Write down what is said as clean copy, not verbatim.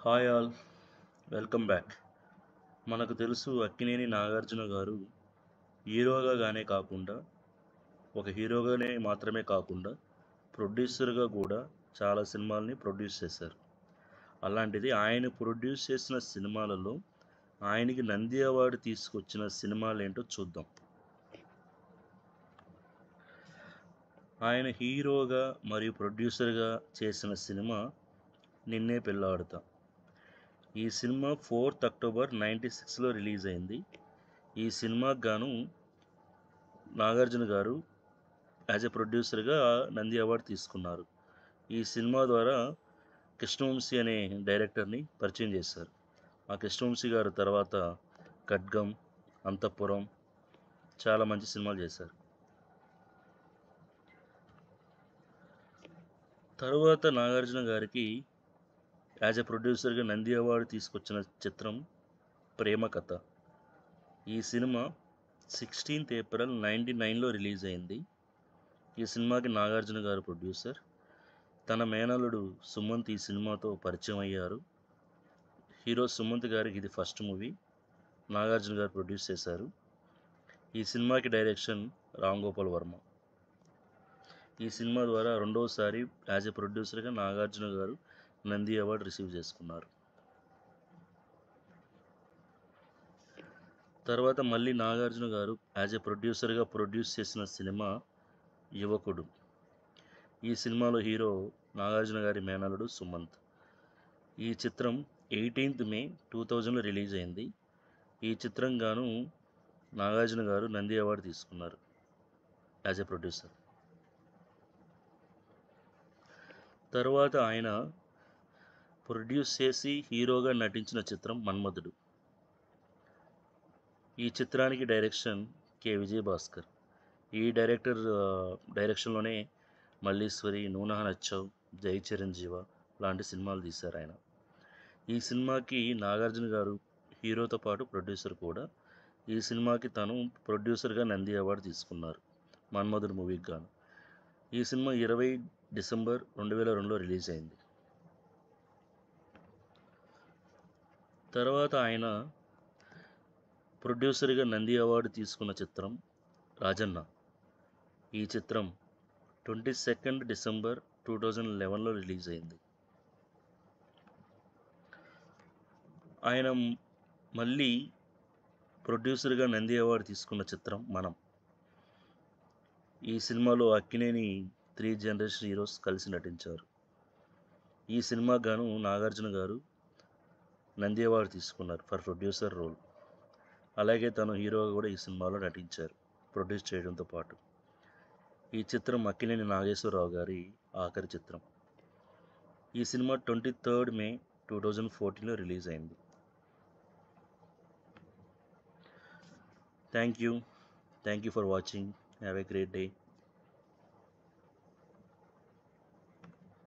Hi all, welcome back. మనకు తెలుసు అక్కినేని నాగార్జున గారు హీరోగానే కాకుండా హీరోగానే మాత్రమే కాకుండా ప్రొడ్యూసర్గా కూడా చాలా సినిమాల్ని ప్రొడ్యూస్ చేశారు. అలాంటిది ఆయన ప్రొడ్యూస్ చేసిన సినిమాలలో ఆయనకి నంది అవార్డు తీసుకొచ్చిన సినిమాలు ఏంటో చూద్దాం. ఆయన హీరోగా మరియు ప్రొడ్యూసర్గా చేసిన సినిమా నిన్నే పెళ్ళాడుతా. ఈ సినిమా 4th అక్టోబర్ 96లో రిలీజ్ అయింది. ఈ సినిమాకు గాను నాగార్జున గారు యాజ్ ఎ ప్రొడ్యూసర్గా నంది అవార్డు తీసుకున్నారు. ఈ సినిమా ద్వారా కృష్ణవంశీ అనే డైరెక్టర్ని పరిచయం చేశారు. ఆ కృష్ణవంశీ గారు తర్వాత ఖడ్గం, అంతఃపురం చాలా మంచి సినిమాలు చేశారు. తరువాత నాగార్జున గారికి యాజ్ ఎ ప్రొడ్యూసర్గా నంది అవార్డు తీసుకొచ్చిన చిత్రం ప్రేమ కథ. ఈ సినిమా 16th ఏప్రిల్ 99లో రిలీజ్ అయింది. ఈ సినిమాకి నాగార్జున గారు ప్రొడ్యూసర్. తన మేనల్లుడు సుమంత్ ఈ సినిమాతో పరిచయం అయ్యారు. హీరో సుమంత్ గారికి ఇది ఫస్ట్ మూవీ. నాగార్జున గారు ప్రొడ్యూస్ చేశారు. ఈ సినిమాకి డైరెక్షన్ రామ్ గోపాల్ వర్మ. ఈ సినిమా ద్వారా రెండవసారి యాజ్ ఎ ప్రొడ్యూసర్గా నాగార్జున గారు నంది అవార్డు రిసీవ్ చేసుకున్నారు. తర్వాత మళ్ళీ నాగార్జున గారు యాజ్ ఎ ప్రొడ్యూసర్గా ప్రొడ్యూస్ చేసిన సినిమా యువకుడు. ఈ సినిమాలో హీరో నాగార్జున గారి మేనల్లుడు సుమంత్. ఈ చిత్రం 18th మే 2000లో రిలీజ్ అయింది. ఈ చిత్రం గాను నాగార్జున గారు నంది అవార్డు తీసుకున్నారు యాజ్ ఎ ప్రొడ్యూసర్. తర్వాత ఆయన ప్రొడ్యూస్ చేసి హీరోగా నటించిన చిత్రం మన్మధుడు. ఈ చిత్రానికి డైరెక్షన్ కె విజయభాస్కర్. ఈ డైరెక్షన్లోనే మల్లీశ్వరి, నూనహ నచ్చావ్, జై చిరంజీవ లాంటి సినిమాలు తీశారు ఆయన. ఈ సినిమాకి నాగార్జున గారు హీరోతో పాటు ప్రొడ్యూసర్ కూడా. ఈ సినిమాకి తను ప్రొడ్యూసర్గా నంది అవార్డు తీసుకున్నారు మన్మధుడు మూవీకి గాను. ఈ సినిమా 20 డిసెంబర్ 2002లో రిలీజ్ అయింది. తర్వాత ఆయన ప్రొడ్యూసర్గా నంది అవార్డు తీసుకున్న చిత్రం రాజన్న. ఈ చిత్రం 22nd డిసెంబర్ 2011లో రిలీజ్ అయింది. ఆయన మళ్ళీ ప్రొడ్యూసర్గా నంది అవార్డు తీసుకున్న చిత్రం మనం. ఈ సినిమాలో అక్కినేని 3 జనరేషన్ హీరోస్ కలిసి నటించారు. ఈ సినిమాకు గాను నాగార్జున గారు నంది అవార్డు తీసుకున్నారు ఫర్ ప్రొడ్యూసర్ రోల్. అలాగే తను హీరోగా కూడా ఈ సినిమాలో నటించారు ప్రొడ్యూస్ చేయడంతో పాటు. ఈ చిత్రం అక్కినేని నాగేశ్వరరావు గారి ఆఖరి చిత్రం. ఈ సినిమా 23rd మే 2014లో రిలీజ్ అయింది. Thank you for watching. Have a great day.